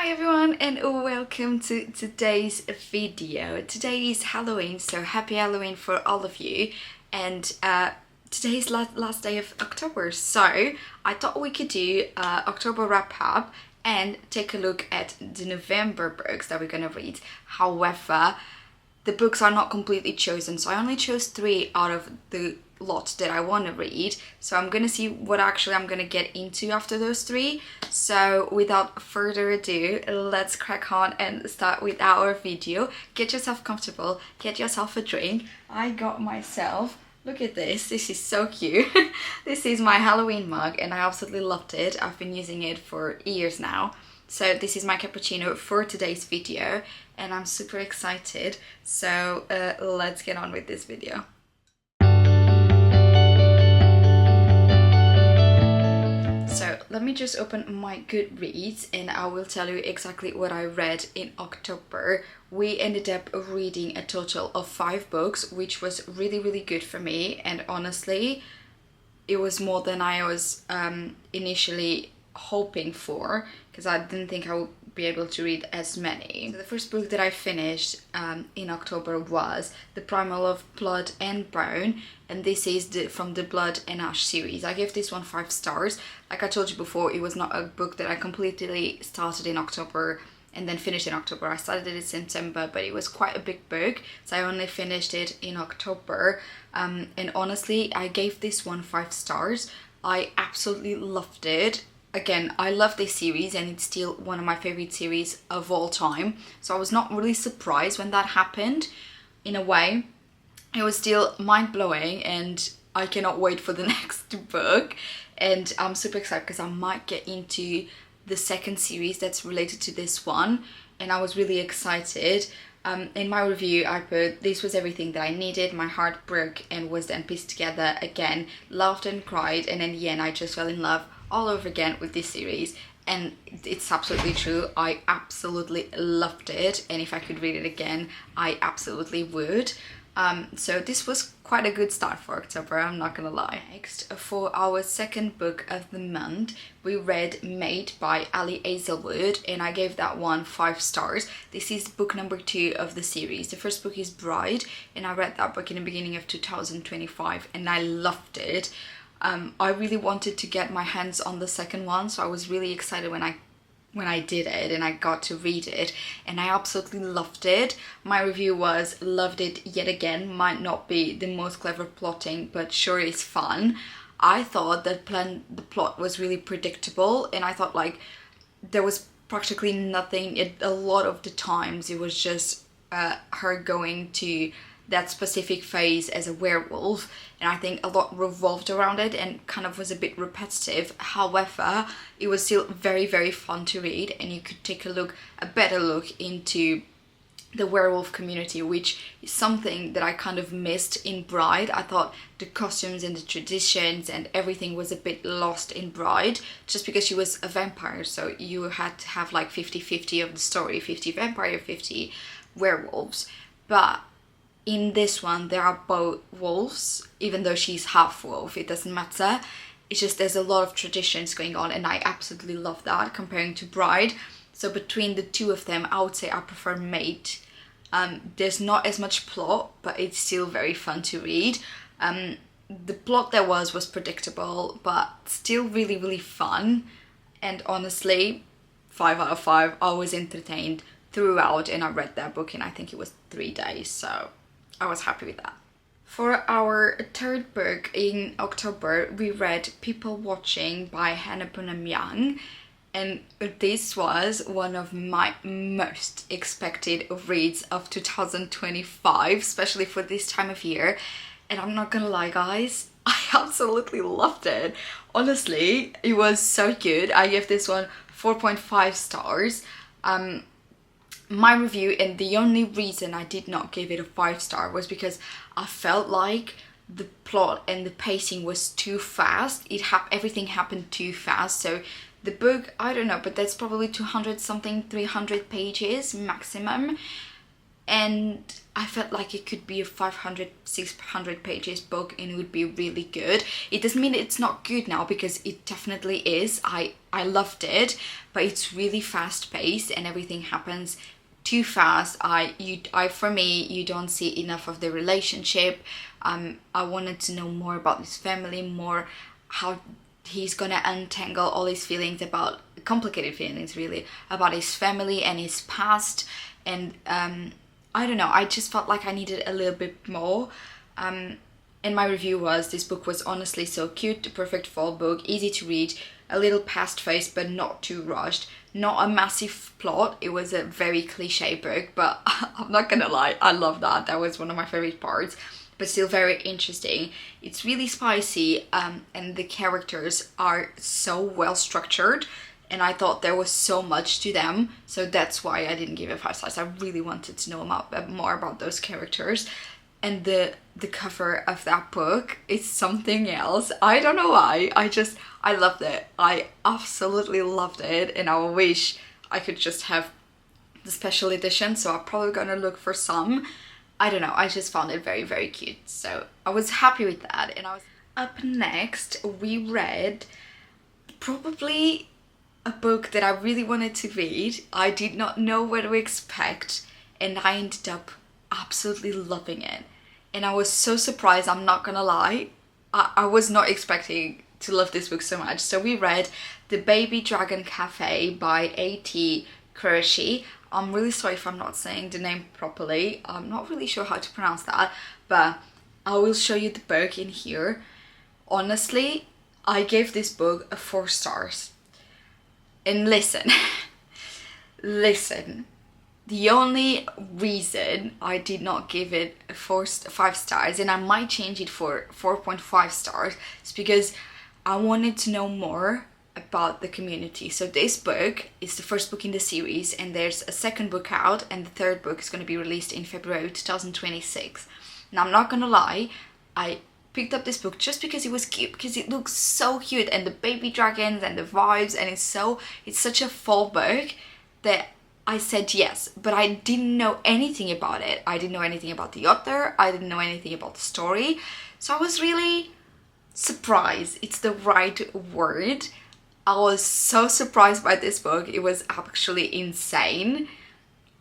Hi everyone and welcome to today's video. Today is Halloween, so happy Halloween for all of you, and today is last day of October, so I thought we could do October wrap up and take a look at the November books that we're gonna read. However, the books are not completely chosen, so I only chose 3 out of the lot that I want to read, so I'm gonna see what actually I'm gonna get into after those 3. So without further ado, let's crack on and start with our video. Get yourself comfortable, get yourself a drink. I got myself, look at this is so cute. This is my Halloween mug and I absolutely loved it. I've been using it for years now. So this is my cappuccino for today's video and I'm super excited. So let's get on with this video. So let me just open my Goodreads and I will tell you exactly what I read in October. We ended up reading a total of 5 books, which was really good for me, and honestly it was more than I was initially hoping for, because I didn't think I would be able to read as many. So the first book that I finished in October was The Primal of Blood and Bone, and this is from the Blood and Ash series. I gave this one 5 stars. Like I told you before, it was not a book that I completely started in October and then finished in October. I started it in September, but it was quite a big book, so I only finished it in October. And honestly, I gave this one 5 stars. I absolutely loved it. Again, I love this series and it's still one of my favorite series of all time. So I was not really surprised when that happened. In a way, it was still mind-blowing and I cannot wait for the next book. And I'm super excited because I might get into the second series that's related to this one. And I was really excited. In my review, I put, this was everything that I needed. My heart broke and was then pieced together again. Laughed and cried, and in the end I just fell in love all over again with this series. And it's absolutely true. I absolutely loved it, and if I could read it again, I absolutely would. So this was quite a good start for October, I'm not gonna lie. Next, for our second book of the month, we read Made by Ali Hazelwood, and I gave that one 5 stars. This is book number 2 of the series. The first book is Bride, and I read that book in the beginning of 2025, and I loved it. I really wanted to get my hands on the second one, so I was really excited when I did it and I got to read it, and I absolutely loved it. My review was loved it yet again. Might not be the most clever plotting, but sure is fun. I thought that the plot was really predictable, and I thought like there was practically nothing. A lot of the times it was just her going to that specific phase as a werewolf, and I think a lot revolved around it and kind of was a bit repetitive. However, it was still very fun to read, and you could take a better look into the werewolf community, which is something that I kind of missed in Bride. I thought the costumes and the traditions and everything was a bit lost in Bride, just because she was a vampire, so you had to have like 50-50 of the story, 50 vampire, 50 werewolves. But in this one, there are both wolves, even though she's half wolf, it doesn't matter. It's just there's a lot of traditions going on, and I absolutely love that comparing to Bride. So between the two of them, I would say I prefer Made. There's not as much plot, but it's still very fun to read. The plot there was predictable, but still really fun. And honestly, 5 out of 5, I was entertained throughout, and I read that book in, I think it was 3 days, so I was happy with that. For our third book in October, we read People Watching by Hannah Bonham Young, and this was one of my most expected reads of 2025, especially for this time of year. And I'm not gonna lie guys, I absolutely loved it. Honestly, it was so good. I gave this one 4.5 stars. My review, and the only reason I did not give it a 5 star was because I felt like the plot and the pacing was too fast. Everything happened too fast. So the book, I don't know, but that's probably 200 something, 300 pages maximum. and I felt like it could be a 500, 600 pages book and it would be really good. It doesn't mean it's not good now, because it definitely is. I loved it, but it's really fast paced and everything happens too fast. For me, you don't see enough of the relationship. I wanted to know more about his family, more how he's gonna untangle all his feelings, about complicated feelings really, about his family and his past. And I don't know, I just felt like I needed a little bit more. And my review was, this book was honestly so cute, the perfect fall book, easy to read, a little past-faced but not too rushed, not a massive plot. It was a very cliche book, but I'm not gonna lie, I love that. That was one of my favorite parts, but still very interesting. It's really spicy, and the characters are so well structured, and I thought there was so much to them, so that's why I didn't give it 5 stars. I really wanted to know more about those characters. And the cover of that book is something else. I don't know why, I loved it. I absolutely loved it, and I wish I could just have the special edition, so I'm probably gonna look for some. I don't know, I just found it very, very cute, so I was happy with that. And up next, we read probably a book that I really wanted to read. I did not know what to expect, and I ended up absolutely loving it. And I was so surprised, I'm not gonna lie. I was not expecting to love this book so much. So we read The Baby Dragon Cafe by A.T. Qureshi. I'm really sorry if I'm not saying the name properly. I'm not really sure how to pronounce that, but I will show you the book in here. Honestly, I gave this book a 4 stars. And listen, listen. The only reason I did not give it 5 stars, and I might change it for 4.5 stars, is because I wanted to know more about the community. So this book is the first book in the series, and there's a second book out, and the third book is going to be released in February 2026. Now, I'm not gonna lie, I picked up this book just because it was cute, because it looks so cute, and the baby dragons and the vibes, and it's such a fall book that I said yes, but I didn't know anything about it. I didn't know anything about the author. I didn't know anything about the story. So I was really surprised. It's the right word. I was so surprised by this book. It was actually insane.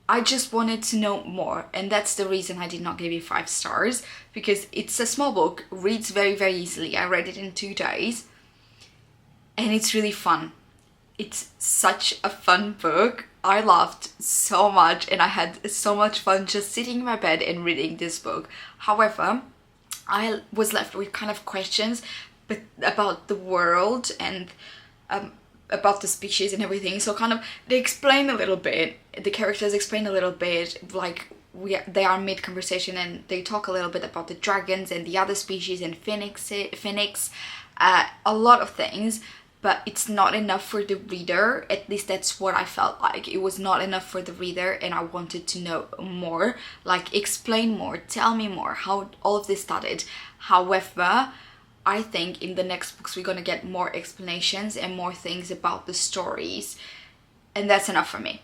I just wanted to know more, and that's the reason I did not give it 5 stars, because it's a small book, reads very, very easily. I read it in 2 days, and it's really fun. It's such a fun book. I laughed so much, and I had so much fun just sitting in my bed and reading this book. However, I was left with kind of questions about the world and about the species and everything. So kind of they explain a little bit, the characters explain a little bit, like they are mid-conversation, and they talk a little bit about the dragons and the other species and phoenix, a lot of things. But it's not enough for the reader. At least that's what I felt like. It was not enough for the reader, and I wanted to know more. Like, explain more, tell me more, how all of this started. However, I think in the next books we're gonna get more explanations and more things about the stories. And that's enough for me.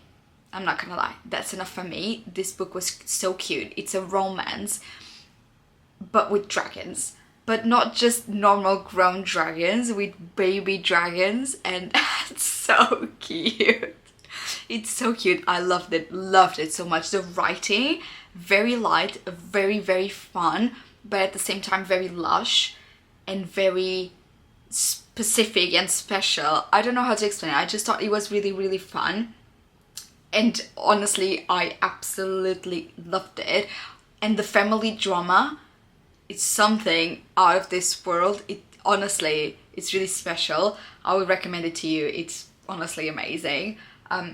I'm not gonna lie, that's enough for me. This book was so cute. It's a romance, but with dragons. But not just normal grown dragons, with baby dragons, and it's so cute. It's so cute. I loved it so much. The writing, very light, very, very fun, but at the same time very lush and very specific and special. I don't know how to explain it. I just thought it was really, really fun. And honestly, I absolutely loved it. And the family drama, it's something out of this world. Honestly, it's really special. I would recommend it to you. It's honestly amazing.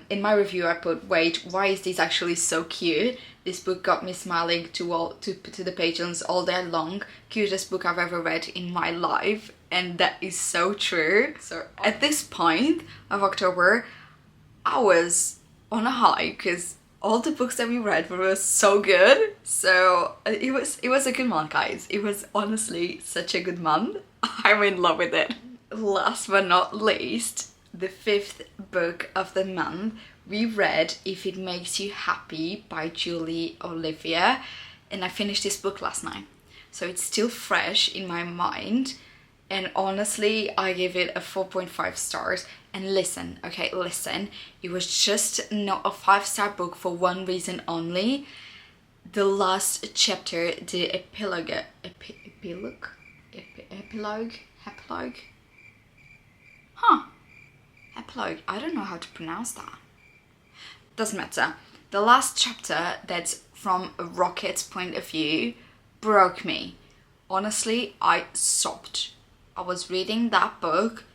In my review I put, wait, why is this actually so cute? This book got me smiling to the patrons all day long. Cutest book I've ever read in my life. And that is so true. So at this point of October, I was on a high, because all the books that we read were so good. So it was a good month, guys. It was honestly such a good month. I'm in love with it. Last but not least, the 5th book of the month we read If It Makes You Happy by Julie Olivia, and I finished this book last night. So it's still fresh in my mind, and honestly, I give it a 4.5 stars. And listen, okay, listen, it was just not a 5-star book for one reason only. The last chapter, the epilogue, epilogue, I don't know how to pronounce that. Doesn't matter. The last chapter, that's from a Rocket's point of view, broke me. Honestly, I sobbed. I was reading that book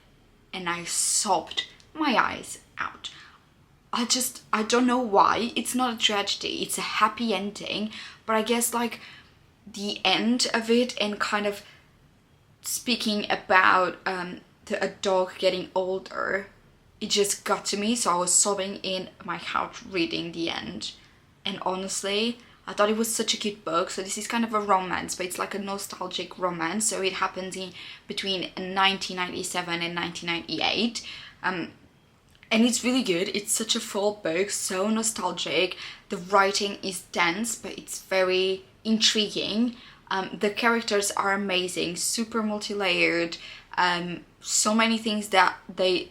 and I sobbed my eyes out. I don't know why. It's not a tragedy, it's a happy ending, but I guess like the end of it and kind of speaking about a dog getting older, it just got to me, so I was sobbing in my couch reading the end. And honestly, I thought it was such a cute book. So this is kind of a romance, but it's like a nostalgic romance. So it happens in between 1997 and 1998. And it's really good. It's such a full book, so nostalgic. The writing is dense, but it's very intriguing. The characters are amazing, super multi-layered. So many things that they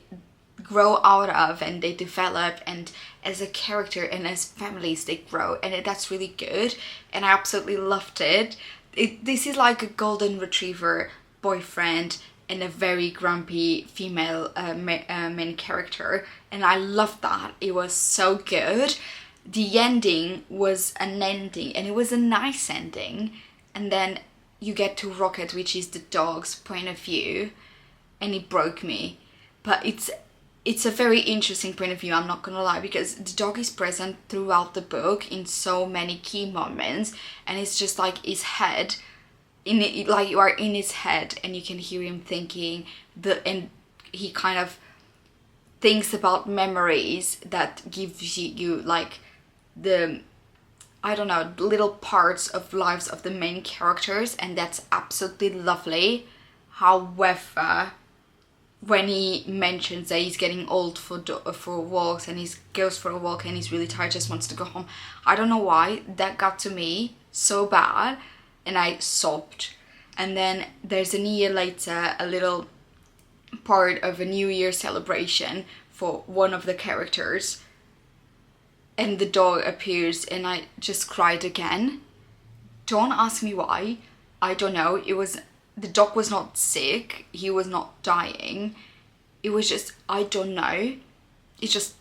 grow out of and they develop, and as a character and as families they grow, and that's really good, and I absolutely loved it. This is like a golden retriever boyfriend and a very grumpy female main character, and I loved that. It was so good. The ending was an ending, and it was a nice ending, and then you get to Rocket, which is the dog's point of view, and it broke me. But it's a very interesting point of view, I'm not gonna lie, because the dog is present throughout the book in so many key moments, and it's just like his head, like you are in his head and you can hear him thinking, and he kind of thinks about memories that gives you like the, I don't know, little parts of lives of the main characters, and that's absolutely lovely. However, when he mentions that he's getting old for walks, and he goes for a walk and he's really tired, just wants to go home, I don't know why that got to me so bad, and I sobbed. And then there's a year later a little part of a New Year celebration for one of the characters, and the dog appears, and I just cried again. Don't ask me why, I don't know. The dog was not sick, he was not dying, it was just, I don't know, it's just,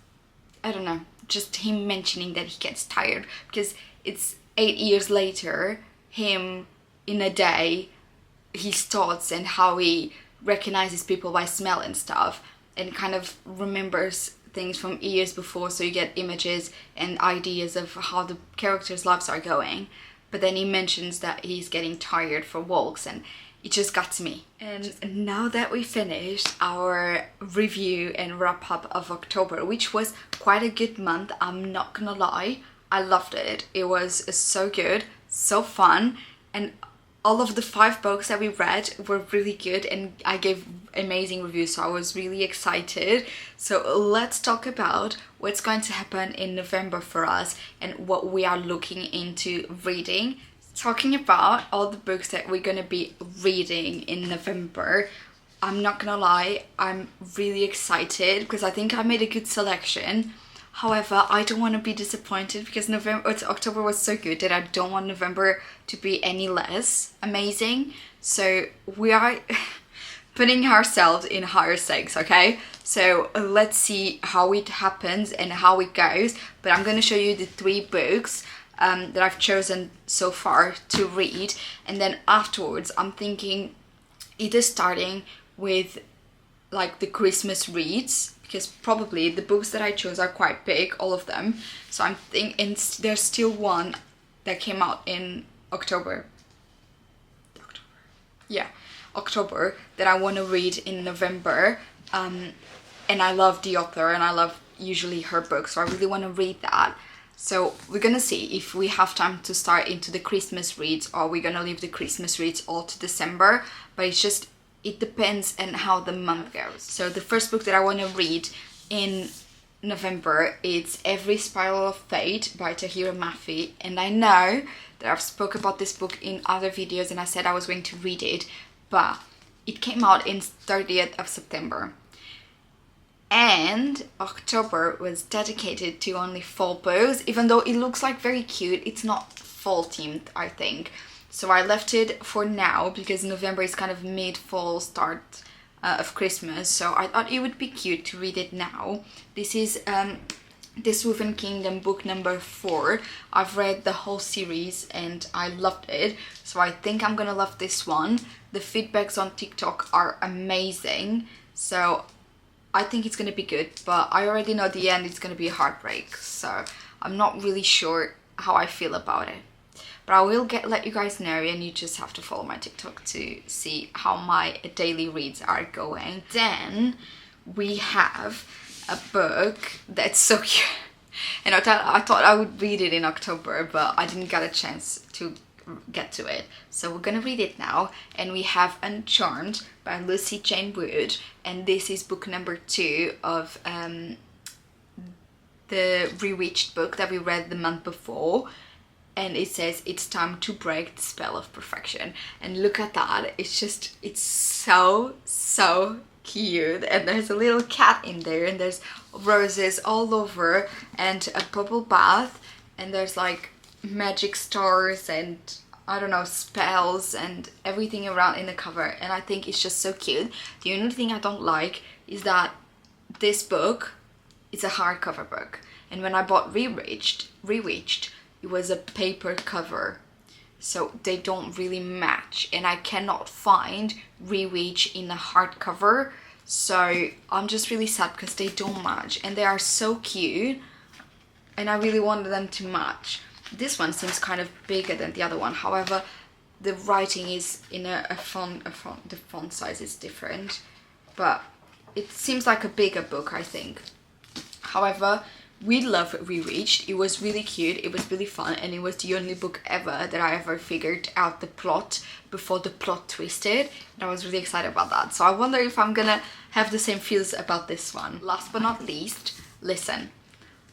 I don't know, just him mentioning that he gets tired, because it's 8 years later, him in a day, his thoughts and how he recognizes people by smell and stuff, and kind of remembers things from years before, so you get images and ideas of how the characters' lives are going. But then he mentions that he's getting tired for walks, and it just got to me. And now that we finished our review and wrap up of October, which was quite a good month, I'm not gonna lie, I loved it. It was so good, so fun, and all of the 5 books that we read were really good, and I gave amazing reviews, so I was really excited. So let's talk about what's going to happen in November for us and what we are looking into reading. Talking about all the books that we're gonna be reading in November, I'm not gonna lie, I'm really excited because I think I made a good selection. However, I don't want to be disappointed because October was so good that I don't want November to be any less amazing. So we are putting ourselves in higher stakes, okay? So let's see how it happens and how it goes. But I'm gonna show you the 3 books that I've chosen so far to read, and then afterwards I'm thinking either starting with like the Christmas reads, because probably the books that I chose are quite big, all of them, so I'm thinking there's still one that came out in October that I want to read in November, and I love the author and I love usually her books, so I really want to read that. So we're gonna see if we have time to start into the Christmas reads, or we're gonna leave the Christmas reads all to December, but it depends on how the month goes. So the first book that I want to read in November, it's Every Spiral of Fate by Tahira Mafi, and I know that I've spoke about this book in other videos and I said I was going to read it, but it came out in 30th of September. And October was dedicated to only fall books, even though it looks like very cute, it's not fall themed, I think. So I left it for now because November is kind of mid-fall, start of Christmas, so I thought it would be cute to read it now. This is This Woven Kingdom book number 4. I've read the whole series and I loved it, so I think I'm gonna love this one. The feedbacks on TikTok are amazing, so I think it's gonna be good, but I already know the end, it's gonna be a heartbreak, so I'm not really sure how I feel about it. But I will let you guys know, and you just have to follow my TikTok to see how my daily reads are going. Then we have a book that's so cute. And I thought I would read it in October, but I didn't get a chance to get to it. So we're gonna read it now, and we have Uncharmed by Lucy Jane Wood, and this is book number 2 of the Bewitched book that we read the month before. And it says it's time to break the spell of perfection, and look at that, it's so cute, and there's a little cat in there, and there's roses all over, and a bubble bath, and there's like magic stars and I don't know, spells and everything around in the cover, and I think it's just so cute. The only thing I don't like is that this book is a hardcover book, and when I bought Bewitched, it was a paper cover, so they don't really match, and I cannot find Bewitched in a hardcover, so I'm just really sad because they don't match, and they are so cute, and I really wanted them to match. This one seems kind of bigger than the other one, however the writing is in a font, the font size is different, but it seems like a bigger book, I think. However, we love Bewitched. It was really cute, it was really fun, and it was the only book ever that I ever figured out the plot before the plot twisted, and I was really excited about that. So I wonder if I'm gonna have the same feels about this one. Last but not least, listen.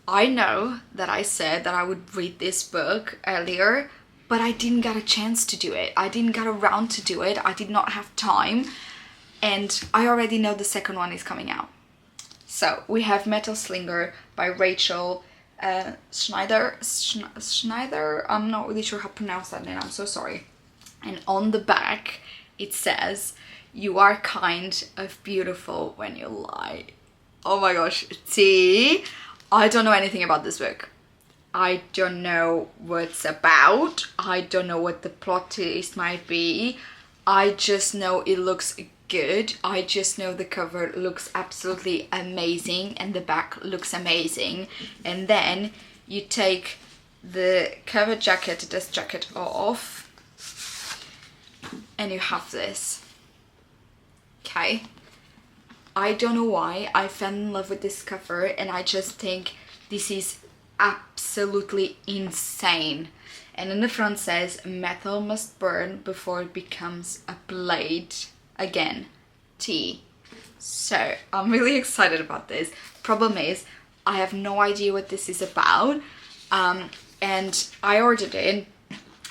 I know that I said that I would read this book earlier, but I didn't get a chance to do it. I didn't get around to do it. I did not have time, and I already know the second one is coming out. So we have Metal Slinger by Rachel Schneider. I'm not really sure how to pronounce that name, I'm so sorry. And on the back it says, "You are kind of beautiful when you lie." Oh my gosh, see? I don't know anything about this book. I don't know what it's about. I don't know what the plot twist might be. I just know it looks good. I just know the cover looks absolutely amazing and the back looks amazing. And then you take the cover jacket, this jacket off, and you have this. Okay. I don't know why I fell in love with this cover, and I just think this is absolutely insane. And in the front says, "Metal must burn before it becomes a blade. Again, T." So I'm really excited about this. Problem is, I have no idea what this is about, and I ordered it,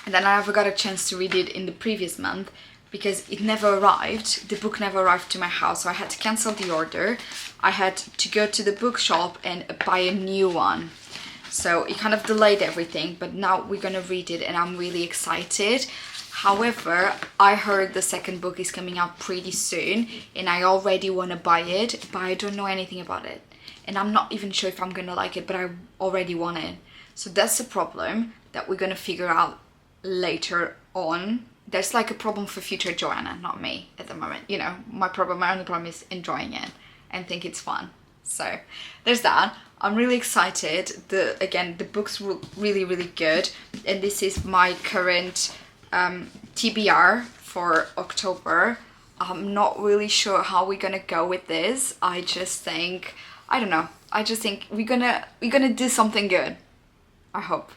and then I never got a chance to read it in the previous month because it never arrived. The book never arrived to my house, so I had to cancel the order. I had to go to the bookshop and buy a new one. So it kind of delayed everything, but now we're gonna read it and I'm really excited. However, I heard the second book is coming out pretty soon and I already want to buy it, but I don't know anything about it. And I'm not even sure if I'm gonna like it, but I already want it. So that's a problem that we're gonna figure out later on. There's like a problem for future Joanna, not me at the moment. You know, my only problem is enjoying it and think it's fun. So there's that. I'm really excited. Again, the book's really, really good. And this is my current TBR for October. I'm not really sure how we're gonna go with this. I just think, I don't know. I just think we're gonna do something good. I hope.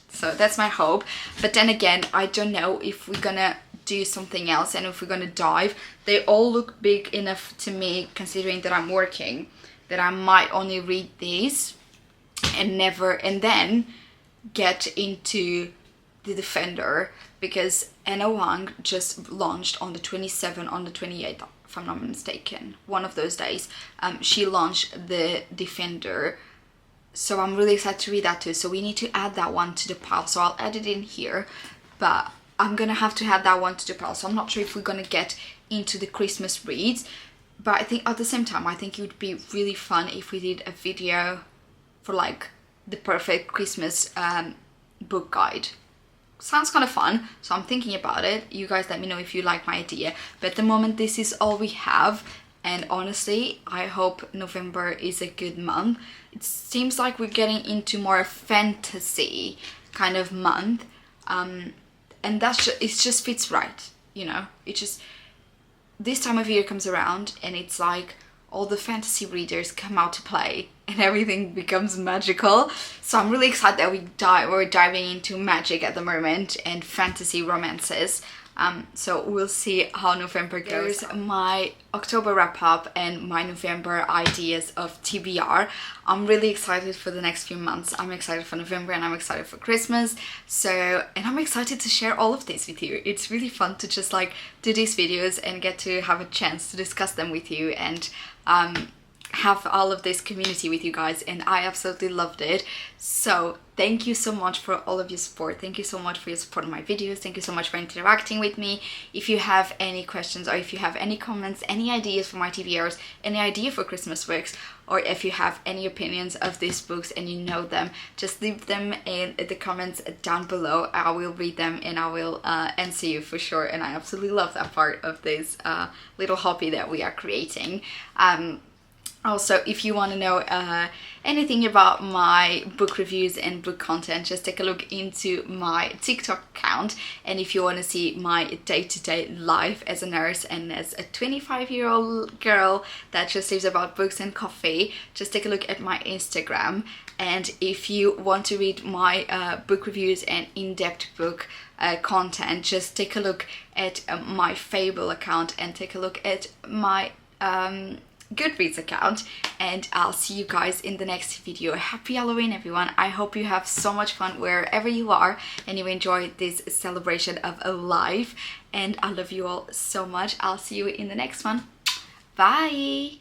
So that's my hope. But then again, I don't know if we're gonna do something else and if we're gonna dive. They all look big enough to me considering that I'm working. that I might only read these and then get into the Defender, because Anna Wang just launched on the 27th, on the 28th, if I'm not mistaken, one of those days. She launched the Defender, so I'm really excited to read that too. So we need to add that one to the pile. So I'll add it in here, but I'm gonna have to add that one to the pile. So I'm not sure if we're gonna get into the Christmas reads, but I think at the same time, I think it would be really fun if we did a video for like the perfect Christmas book guide. Sounds kind of fun, so I'm thinking about it. You guys let me know if you like my idea, but at the moment this is all we have, and honestly I hope November is a good month. It seems like we're getting into more fantasy kind of month, and that's just, it just fits right, you know. It just, this time of year comes around and it's like all the fantasy readers come out to play and everything becomes magical. So I'm really excited that we're diving into magic at the moment and fantasy romances. So we'll see how November goes. There's my October wrap up and my November ideas of TBR. I'm really excited for the next few months. I'm excited for November and I'm excited for Christmas. So, and I'm excited to share all of this with you. It's really fun to just like do these videos and get to have a chance to discuss them with you and have all of this community with you guys, and I absolutely loved it. So thank you so much for all of your support. Thank you so much for your support on my videos. Thank you so much for interacting with me. If you have any questions, or if you have any comments, any ideas for my TBRs, any idea for Christmas books, or if you have any opinions of these books and you know them, just leave them in the comments down below. I will read them and I will answer you for sure, and I absolutely love that part of this little hobby that we are creating. Also, if you want to know anything about my book reviews and book content, just take a look into my TikTok account. And if you want to see my day-to-day life as a nurse and as a 25-year-old girl that just lives about books and coffee, just take a look at my Instagram. And if you want to read my book reviews and in-depth book content, just take a look at my Fable account and take a look at my Goodreads account, and I'll see you guys in the next video. Happy Halloween, everyone. I hope you have so much fun wherever you are and you enjoy this celebration of a life, and I love you all so much. I'll see you in the next one. Bye.